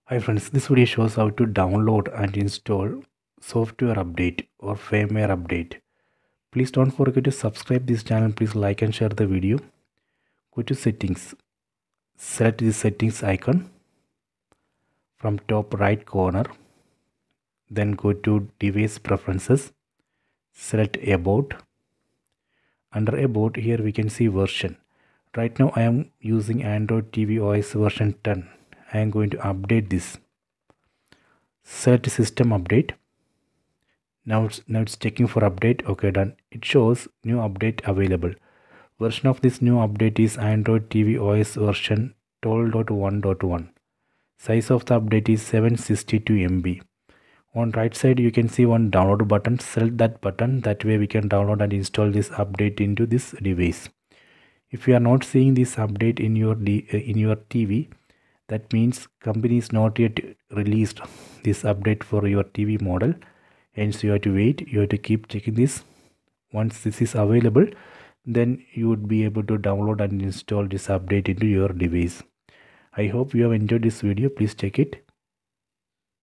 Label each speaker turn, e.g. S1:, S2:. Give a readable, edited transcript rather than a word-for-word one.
S1: Hi friends, this video shows how to download and install software update or firmware update. Please don't forget to subscribe this channel. Please like and share the video. Go to settings. Select the settings icon from top right corner. Then go to device preferences. Select about. Under about here we can see version. Right now I am using Android TV OS version 10. I am going to update this. Select system update. Now it's checking for update. Okay, done. It shows new update available. Version of this new update is Android TV OS version 12.1.1. Size of the update is 762 MB. On right side you can see one download button. Select that button. That way we can download and install this update into this device. If you are not seeing this update in your TV, that means company is not yet released this update for your TV model. Hence you have to wait. You have to keep checking this. Once this is available, then you would be able to download and install this update into your device. I hope you have enjoyed this video. Please check it.